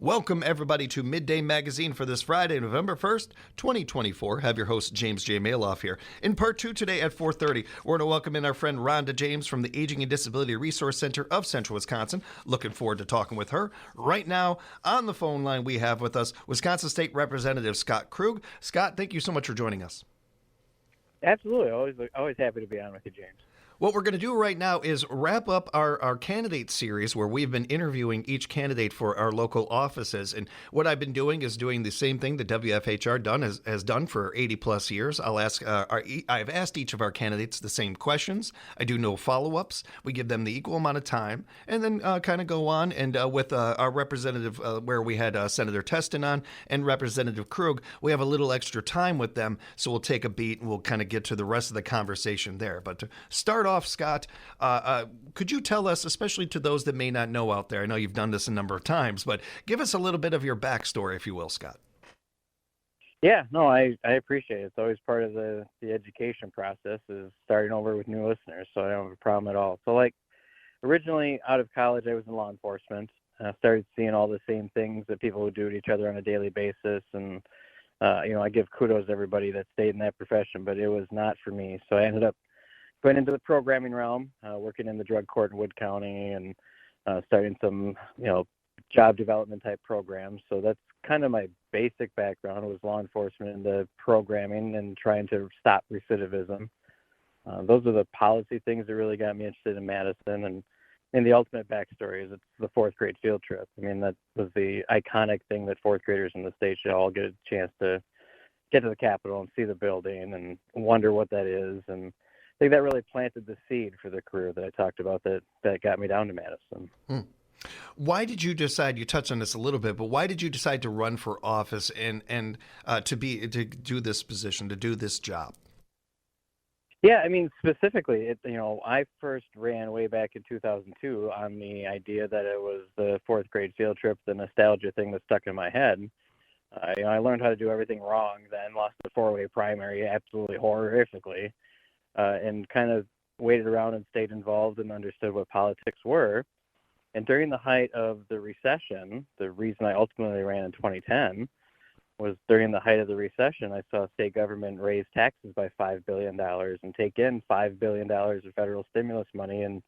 Welcome, everybody, to Midday Magazine for this Friday, November 1st, 2024. Have your host, James J. Malouf, here. In part two today at 4:30, we're going to welcome in our friend Rhonda James from the Aging and Disability Resource Center of Central Wisconsin. Looking forward to talking with her. Right now, on the phone line, we have with us Wisconsin State Representative Scott Krug. Scott, thank you so much for joining us. Absolutely. Always happy to be on with you, James. What we're going to do right now is wrap up our candidate series where we've been interviewing each candidate for our local offices. And what I've been doing is doing the same thing that WFHR has done for 80 plus years. I've asked each of our candidates the same questions. I do no follow-ups. We give them the equal amount of time and then kind of go on. And with our representative, where we had Senator Teston on and Representative Krug, we have a little extra time with them. So we'll take a beat and we'll kind of get to the rest of the conversation there. But to start off, Scott, could you tell us, especially to those that may not know out there, I know you've done this a number of times, but give us a little bit of your backstory, if you will, Scott. Yeah, no, I appreciate it. It's always part of the education process is starting over with new listeners, so I don't have a problem at all. So, originally out of college, I was in law enforcement. I started seeing all the same things that people would do to each other on a daily basis, and, I give kudos to everybody that stayed in that profession, but it was not for me. So I ended up going into the programming realm, working in the drug court in Wood County and starting some, job development type programs. So that's kind of my basic background was law enforcement and the programming and trying to stop recidivism. Those are the policy things that really got me interested in Madison. And the ultimate backstory is it's the fourth grade field trip. I mean, that was the iconic thing that fourth graders in the state should all get a chance to get to the Capitol and see the building and wonder what that is. And I think that really planted the seed for the career that I talked about that got me down to Madison. Why did you decide, you touched on this a little bit, but why did you decide to run for office and to do this position, to do this job? Yeah, I mean, specifically, I first ran way back in 2002 on the idea that it was the fourth grade field trip, the nostalgia thing that stuck in my head. I learned how to do everything wrong, then lost the four-way primary absolutely horrifically. And kind of waited around and stayed involved and understood what politics were. And during the height of the recession, the reason I ultimately ran in 2010 was during the height of the recession, I saw state government raise taxes by $5 billion and take in $5 billion of federal stimulus money and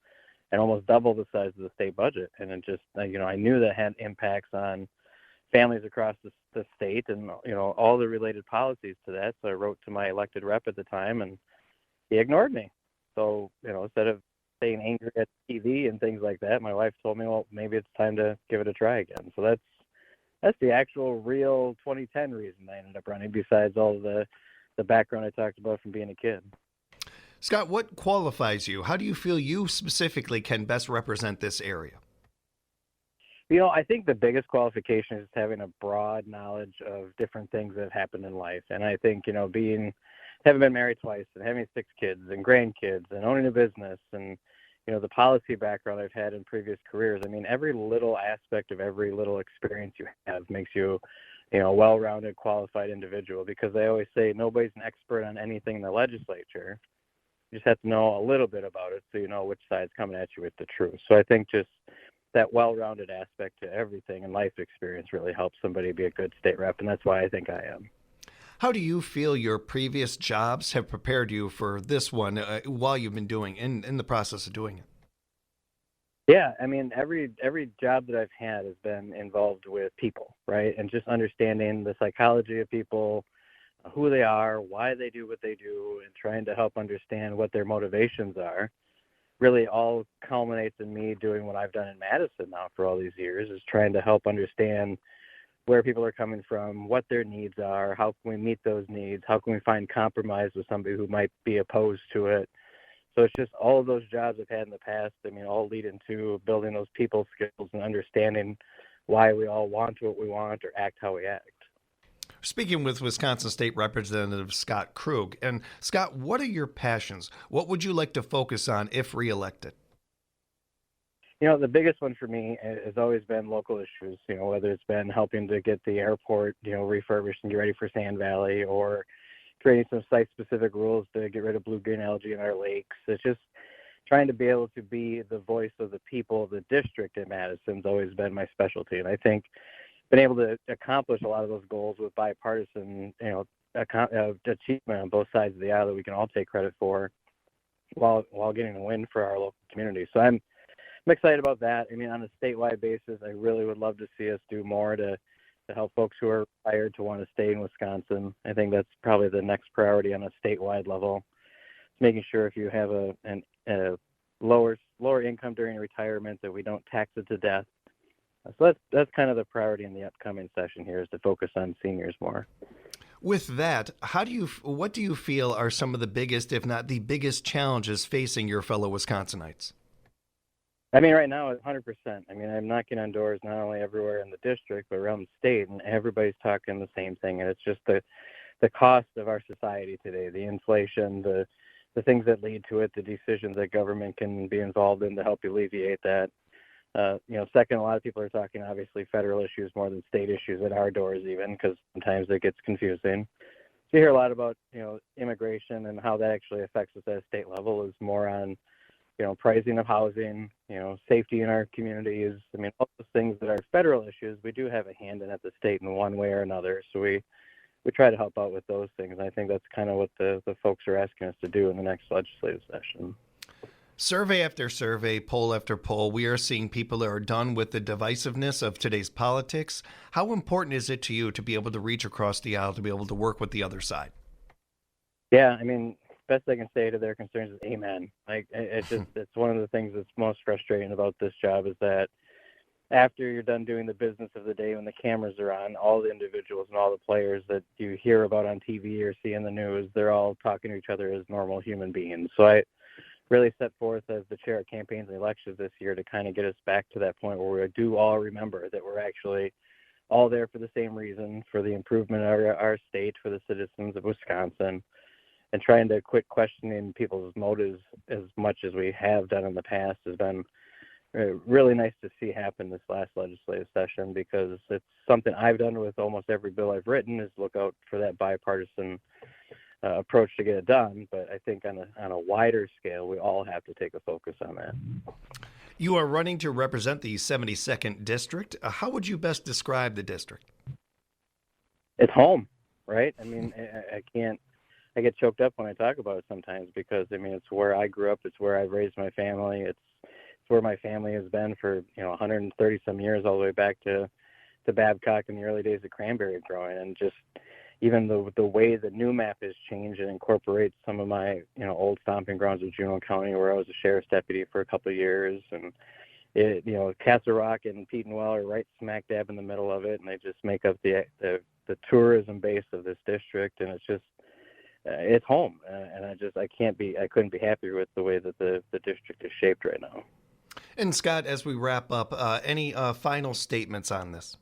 almost double the size of the state budget. And it just, I knew that had impacts on families across the state and, all the related policies to that. So I wrote to my elected rep at the time and he ignored me. So, instead of staying angry at TV and things like that, my wife told me, well, maybe it's time to give it a try again. So that's the actual real 2010 reason I ended up running, besides all the background I talked about from being a kid. Scott, what qualifies you? How do you feel you specifically can best represent this area? I think the biggest qualification is having a broad knowledge of different things that happen in life. And I think, having been married twice and having 6 kids and grandkids and owning a business and, the policy background I've had in previous careers, I mean, every little aspect of every little experience you have makes you, a well-rounded, qualified individual, because they always say nobody's an expert on anything in the legislature. You just have to know a little bit about it so you know which side's coming at you with the truth. So I think just that well-rounded aspect to everything and life experience really helps somebody be a good state rep, and that's why I think I am. How do you feel your previous jobs have prepared you for this one while you've been doing in the process of doing it? Yeah, I mean, every job that I've had has been involved with people, right? And just understanding the psychology of people, who they are, why they do what they do, and trying to help understand what their motivations are, really all culminates in me doing what I've done in Madison now for all these years, is trying to help understand where people are coming from, what their needs are, how can we meet those needs, how can we find compromise with somebody who might be opposed to it. So it's just all of those jobs I've had in the past, all lead into building those people skills and understanding why we all want what we want or act how we act. Speaking with Wisconsin State Representative Scott Krug. And Scott, what are your passions? What would you like to focus on if reelected? The biggest one for me has always been local issues, whether it's been helping to get the airport, refurbished and get ready for Sand Valley, or creating some site-specific rules to get rid of blue-green algae in our lakes. It's just trying to be able to be the voice of the people of the district in Madison's always been my specialty. And I think been able to accomplish a lot of those goals with bipartisan, achievement on both sides of the aisle that we can all take credit for, while getting a win for our local community. So I'm excited about that. I mean, on a statewide basis, I really would love to see us do more to help folks who are retired to want to stay in Wisconsin. I think that's probably the next priority on a statewide level. Making sure if you have a lower income during retirement that we don't tax it to death. So that's kind of the priority in the upcoming session here, is to focus on seniors more. With that, what do you feel are some of the biggest, if not the biggest, challenges facing your fellow Wisconsinites? I mean, right now, 100%. I mean, I'm knocking on doors not only everywhere in the district, but around the state, and everybody's talking the same thing. And it's just the cost of our society today, the inflation, the things that lead to it, the decisions that government can be involved in to help alleviate that. Second, a lot of people are talking, obviously, federal issues more than state issues at our doors even, because sometimes it gets confusing. So you hear a lot about, immigration and how that actually affects us at a state level is more on, pricing of housing, safety in our communities. I mean, all those things that are federal issues, we do have a hand in at the state in one way or another. So we try to help out with those things. I think that's kind of what the folks are asking us to do in the next legislative session. Survey after survey, poll after poll, we are seeing people that are done with the divisiveness of today's politics. How important is it to you to be able to reach across the aisle, to be able to work with the other side? Yeah, I mean, best I can say to their concerns is amen. Like, it's one of the things that's most frustrating about this job is that after you're done doing the business of the day, when the cameras are on, all the individuals and all the players that you hear about on TV or see in the news, they're all talking to each other as normal human beings. So I really set forth as the chair of campaigns and elections this year to kind of get us back to that point where we do all remember that we're actually all there for the same reason, for the improvement of our state, for the citizens of Wisconsin, and trying to quit questioning people's motives as much as we have done in the past has been really nice to see happen this last legislative session, because it's something I've done with almost every bill I've written, is look out for that bipartisan approach to get it done. But I think on a wider scale, we all have to take a focus on that. You are running to represent the 72nd District. How would you best describe the district? It's home, right? I mean, I get choked up when I talk about it sometimes, because, I mean, it's where I grew up. It's where I raised my family. It's where my family has been for, 130 some years, all the way back to Babcock in the early days of cranberry growing. And just even the way the new map has changed and incorporates some of my, old stomping grounds of Juneau County, where I was a sheriff's deputy for a couple of years. And Castle Rock and Petenwell are right smack dab in the middle of it, and they just make up the tourism base of this district. And it's just, it's home. And I couldn't be happier with the way that the district is shaped right now. And Scott, as we wrap up, any final statements on this?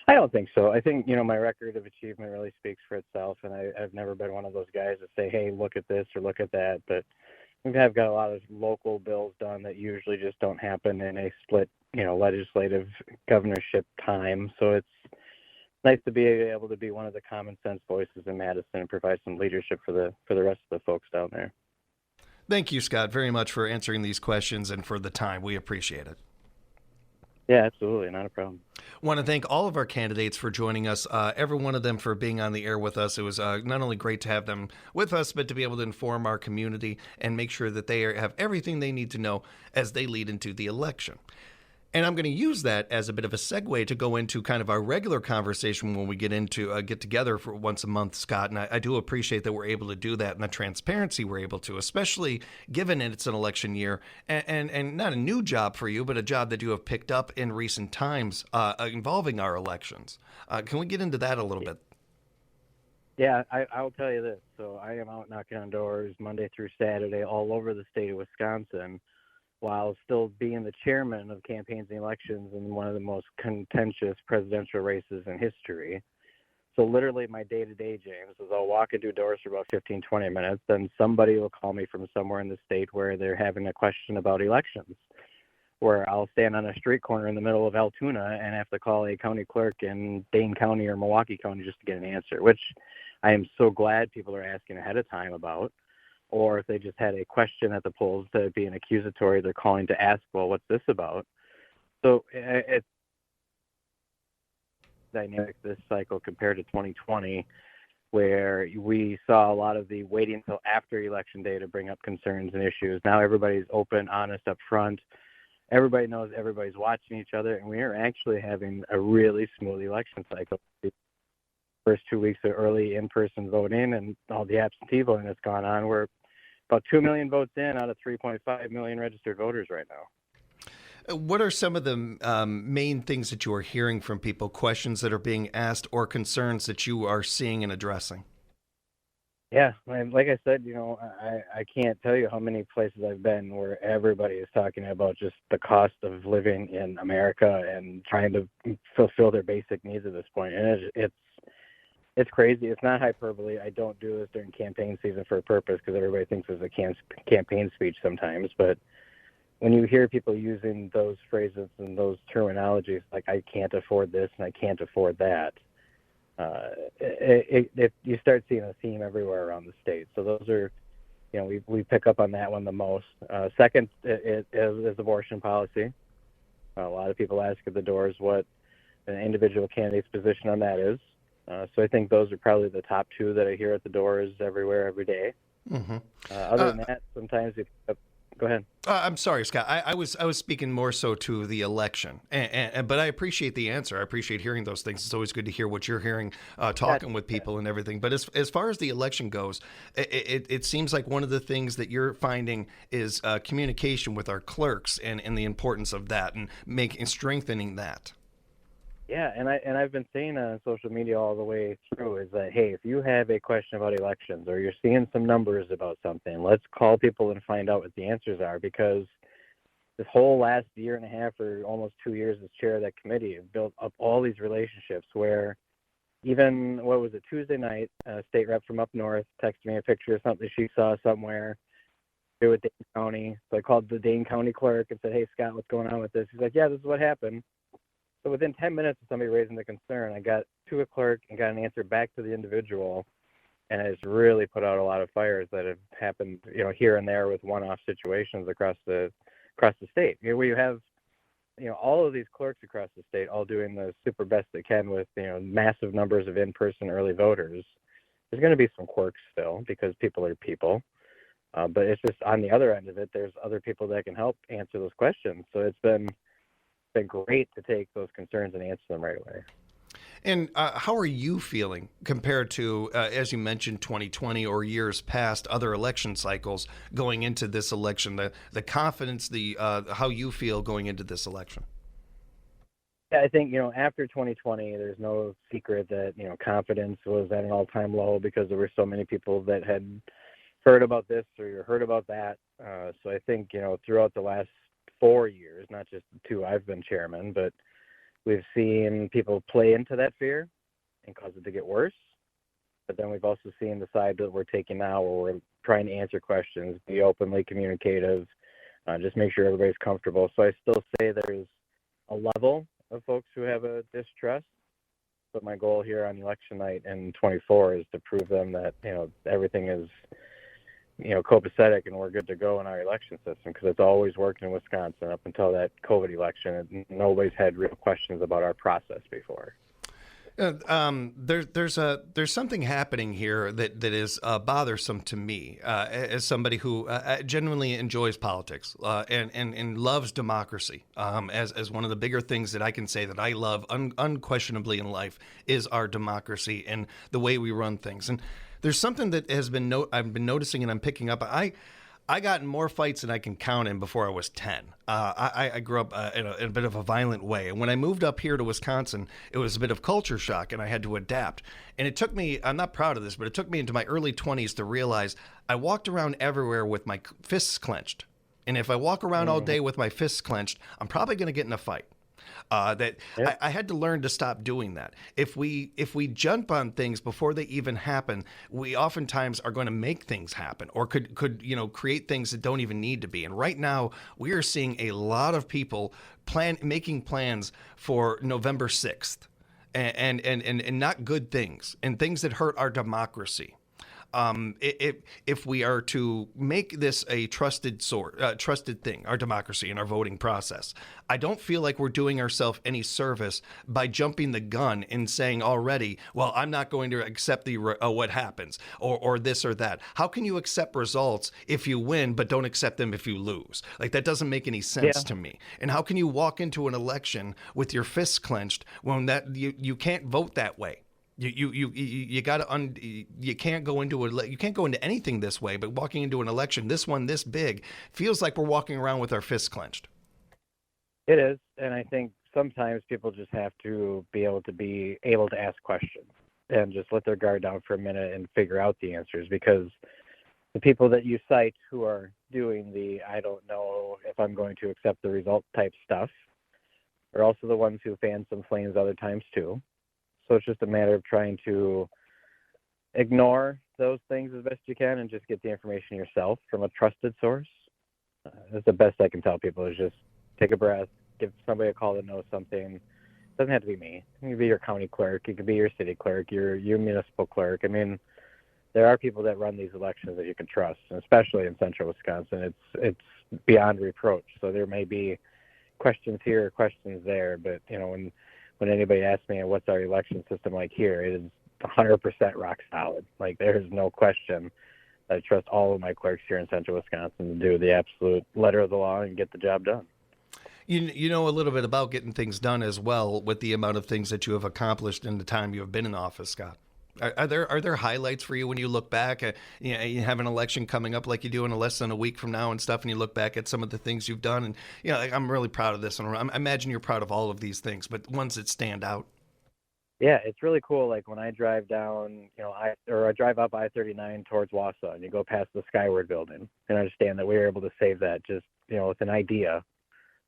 I don't think so. I think, my record of achievement really speaks for itself, and I've never been one of those guys that say, hey, look at this or look at that. But I've got a lot of local bills done that usually just don't happen in a split, legislative governorship time. So it's nice to be able to be one of the common sense voices in Madison and provide some leadership for the rest of the folks down there. Thank you, Scott, very much for answering these questions and for the time. We appreciate it. Yeah, absolutely. Not a problem. Want to thank all of our candidates for joining us, every one of them for being on the air with us. It was not only great to have them with us, but to be able to inform our community and make sure that they have everything they need to know as they lead into the election. And I'm going to use that as a bit of a segue to go into kind of our regular conversation when we get together for once a month, Scott. And I do appreciate that we're able to do that and the transparency we're able to, especially given it's an election year and not a new job for you, but a job that you have picked up in recent times involving our elections. Can we get into that a little bit? Yeah, I'll tell you this. So I am out knocking on doors Monday through Saturday all over the state of Wisconsin, while still being the chairman of campaigns and elections in one of the most contentious presidential races in history. So literally my day-to-day, James, is I'll walk and do doors for about 15, 20 minutes, then somebody will call me from somewhere in the state where they're having a question about elections, where I'll stand on a street corner in the middle of Altoona and have to call a county clerk in Dane County or Milwaukee County just to get an answer, which I am so glad people are asking ahead of time about. Or if they just had a question at the polls to be an accusatory, they're calling to ask, well, what's this about? So dynamic this cycle compared to 2020, where we saw a lot of the waiting until after election day to bring up concerns and issues. Now everybody's open, honest up front. Everybody knows everybody's watching each other, and we are actually having a really smooth election cycle. The first 2 weeks of early in-person voting and all the absentee voting that's gone on, we're about 2 million votes in out of 3.5 million registered voters right now. What are some of the main things that you are hearing from people, questions that are being asked, or concerns that you are seeing and addressing? Yeah, and like I said, I can't tell you how many places I've been where everybody is talking about just the cost of living in America and trying to fulfill their basic needs at this point. And it's crazy. It's not hyperbole. I don't do this during campaign season for a purpose because everybody thinks it's a campaign speech sometimes. But when you hear people using those phrases and those terminologies, like I can't afford this and I can't afford that, you start seeing a theme everywhere around the state. So those are, we pick up on that one the most. Second is abortion policy. A lot of people ask at the doors what an individual candidate's position on that is. So I think those are probably the top two that I hear at the doors everywhere, every day. Mm-hmm. Other than that, sometimes go ahead. I'm sorry, Scott. I was speaking more so to the election, but I appreciate the answer. I appreciate hearing those things. It's always good to hear what you're hearing, talking with people and everything. But as far as the election goes, it seems like one of the things that you're finding is communication with our clerks and the importance of that and strengthening that. Yeah, and I've been saying on social media all the way through is that, hey, if you have a question about elections or you're seeing some numbers about something, let's call people and find out what the answers are, because this whole last year and a half or almost 2 years as chair of that committee have built up all these relationships where even, Tuesday night, a state rep from up north texted me a picture of something she saw somewhere with Dane County. So I called the Dane County clerk and said, hey, Scott, what's going on with this? He's like, yeah, this is what happened. So within 10 minutes of somebody raising the concern, I got to a clerk and got an answer back to the individual, and it's really put out a lot of fires that have happened, here and there with one-off situations across the state. Where you have, all of these clerks across the state all doing the super best they can with, massive numbers of in-person early voters. There's going to be some quirks still because people are people, but it's just on the other end of it, there's other people that can help answer those questions. So it's been great to take those concerns and answer them right away. And how are you feeling compared to, as you mentioned, 2020 or years past, other election cycles going into this election, the confidence, how you feel going into this election? Yeah, I think, after 2020, there's no secret that, confidence was at an all-time low because there were so many people that had heard about this or heard about that. So I think, throughout the last 4 years, not just the 2 I've been chairman, but we've seen people play into that fear and cause it to get worse. But then we've also seen the side that we're taking now where we're trying to answer questions, be openly communicative, just make sure everybody's comfortable. So I still say there's a level of folks who have a distrust, but my goal here on election night in 24 is to prove them that, everything is copacetic and we're good to go in our election system, because it's always worked in Wisconsin up until that COVID election. And nobody's had real questions about our process before. There's something happening here that is bothersome to me as somebody who genuinely enjoys politics and loves democracy. As one of the bigger things that I can say that I love unquestionably in life is our democracy and the way we run things. And there's something that I've been noticing and I'm picking up. I got in more fights than I can count in before I was 10. I grew up in a bit of a violent way. And when I moved up here to Wisconsin, it was a bit of culture shock and I had to adapt. And it took me, I'm not proud of this, but it took me into my early 20s to realize I walked around everywhere with my fists clenched. And if I walk around all day with my fists clenched, I'm probably going to get in a fight. I had to learn to stop doing that. If we jump on things before they even happen, we oftentimes are going to make things happen, or could create things that don't even need to be. And right now, we are seeing a lot of people making plans for November 6th, and not good things, and things that hurt our democracy. If we are to make this a trusted thing, our democracy and our voting process, I don't feel like we're doing ourselves any service by jumping the gun and saying already, well, I'm not going to accept the what happens or this or that. How can you accept results if you win but don't accept them if you lose? Like, that doesn't make any sense to me. And how can you walk into an election with your fists clenched when that you can't vote that way? You got to you can't go into anything this way, but walking into an election, this one this big, feels like we're walking around with our fists clenched. It is, and I think sometimes people just have to be able to ask questions and just let their guard down for a minute and figure out the answers, because the people that you cite who are doing the I don't know if I'm going to accept the result type stuff are also the ones who fan some flames other times too. So it's just a matter of trying to ignore those things as best you can and just get the information yourself from a trusted source. That's the best I can tell people, is just take a breath, give somebody a call that knows something. It doesn't have to be me. It could be your county clerk. It could be your city clerk, your municipal clerk. I mean, there are people that run these elections that you can trust, and especially in central Wisconsin. It's beyond reproach. So there may be questions here, questions there, but when anybody asks me what's our election system like here, it is 100% rock solid. Like, there's no question. I trust all of my clerks here in central Wisconsin to do the absolute letter of the law and get the job done. You know a little bit about getting things done as well, with the amount of things that you have accomplished in the time you have been in office, Scott. Are there highlights for you when you look back? You have an election coming up like you do in less than a week from now and stuff, and you look back at some of the things you've done, and like, I'm really proud of this, and I imagine you're proud of all of these things, but ones that stand out. Yeah, it's really cool. Like, when I drive down, I drive up I-39 towards Wausau, and you go past the Skyward building, and understand that we were able to save that just with an idea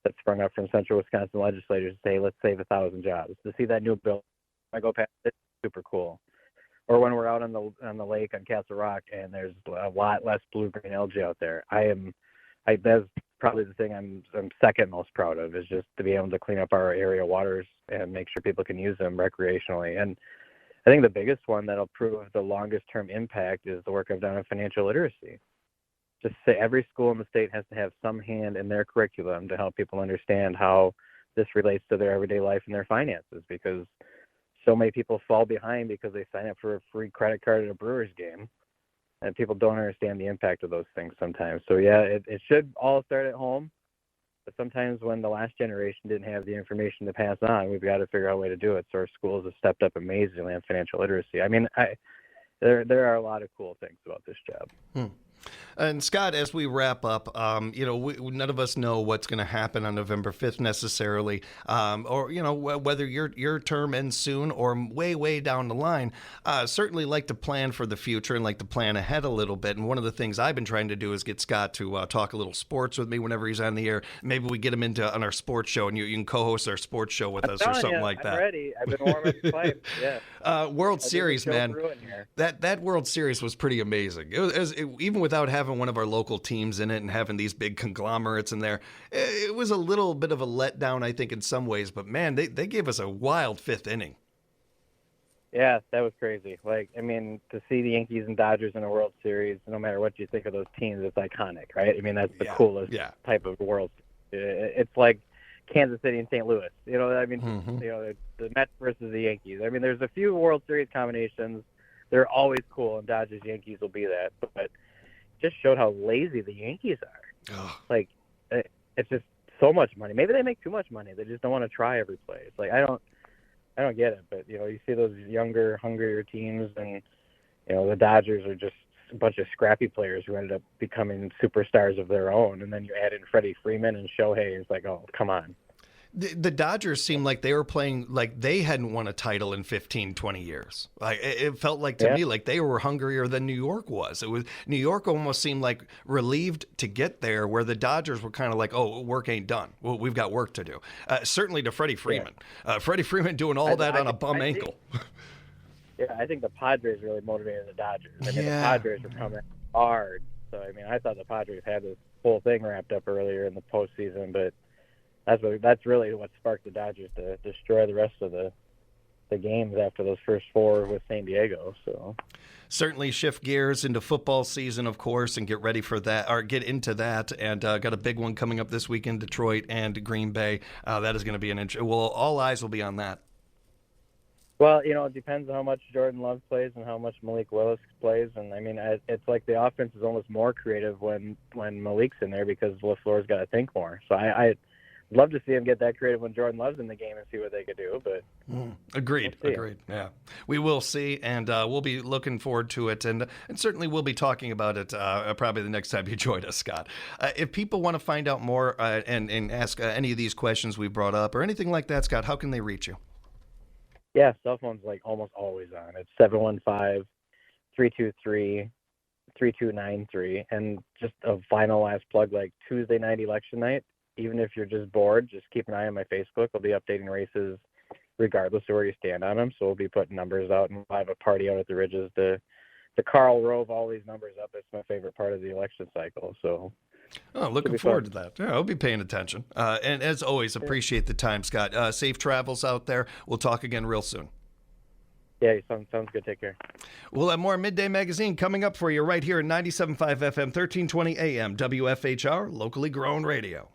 that sprung up from central Wisconsin legislators to say, let's save 1,000 jobs. To see that new bill, I go past it, super cool. Or when we're out on the lake on Castle Rock and there's a lot less blue-green algae out there, that's probably the thing I'm second most proud of, is just to be able to clean up our area waters and make sure people can use them recreationally. And I think the biggest one that'll prove the longest-term impact is the work I've done on financial literacy. Just say every school in the state has to have some hand in their curriculum to help people understand how this relates to their everyday life and their finances, because so many people fall behind because they sign up for a free credit card at a Brewers game, and people don't understand the impact of those things sometimes. So yeah, it should all start at home, but sometimes when the last generation didn't have the information to pass on, we've got to figure out a way to do it. So our schools have stepped up amazingly on financial literacy. I mean, there are a lot of cool things about this job. And Scott, as we wrap up, none of us know what's going to happen on November 5th necessarily, or whether your term ends soon or way down the line. Certainly like to plan for the future and like to plan ahead a little bit. And one of the things I've been trying to do is get Scott to talk a little sports with me whenever he's on the air. Maybe we get him on our sports show, and you can co-host our sports show with us or something like that. I'm ready. I've been warming the pipe. Yeah. World Series, man. That World Series was pretty amazing. Even without having one of our local teams in it and having these big conglomerates in there, it was a little bit of a letdown, I think, in some ways. But man, they gave us a wild fifth inning. Yeah, that was crazy. Like, I mean, to see the Yankees and Dodgers in a World Series, no matter what you think of those teams, it's iconic, right? I mean, that's the coolest type of World Series. It's like Kansas City and St. Louis. The Mets versus the Yankees. I mean, there's a few World Series combinations. They're always cool, and Dodgers Yankees will be that. But just showed how lazy the Yankees are. Oh. Like, it's just so much money. Maybe they make too much money. They just don't want to try every play. It's like, I don't get it. But you see those younger, hungrier teams, and the Dodgers are just a bunch of scrappy players who ended up becoming superstars of their own. And then you add in Freddie Freeman and Shohei. It's like, oh, come on. The Dodgers seemed like they were playing like they hadn't won a title in 15, 20 years. Like, it felt like to me like they were hungrier than New York was. New York almost seemed like relieved to get there, where the Dodgers were kind of like, oh, work ain't done. Well, we've got work to do. Certainly to Freddie Freeman. Freddie Freeman doing all that on a bum ankle. I think the Padres really motivated the Dodgers. I mean, the Padres were coming hard. So, I mean, I thought the Padres had this whole thing wrapped up earlier in the postseason, but that's really what sparked the Dodgers to destroy the rest of the the games after those first 4 with San Diego. So certainly shift gears into football season, of course, and get ready for that, or get into that. And got a big one coming up this weekend, Detroit and Green Bay. That is going to be well, all eyes will be on that. Well, it depends on how much Jordan Love plays and how much Malik Willis plays. And, I mean, it's like the offense is almost more creative when Malik's in there because LaFleur's got to think more. So I'd love to see him get that creative when Jordan Love's in the game and see what they could do. But Agreed. Yeah, we will see, and we'll be looking forward to it. And certainly we'll be talking about it probably the next time you join us, Scott. If people want to find out more and ask any of these questions we brought up or anything like that, Scott, how can they reach you? Yeah, cell phone's like almost always on. It's 715-323-3293. And just a final last plug, like Tuesday night, election night, even if you're just bored, just keep an eye on my Facebook. I'll be updating races regardless of where you stand on them. So we'll be putting numbers out, and we'll have a party out at the Ridges to Carl rove all these numbers up. It's my favorite part of the election cycle. So looking forward to that. Yeah, I'll be paying attention. And as always, appreciate the time, Scott. Safe travels out there. We'll talk again real soon. Yeah, sounds good. Take care. We'll have more Midday Magazine coming up for you right here at 97.5 FM, 1320 AM, WFHR, locally grown radio.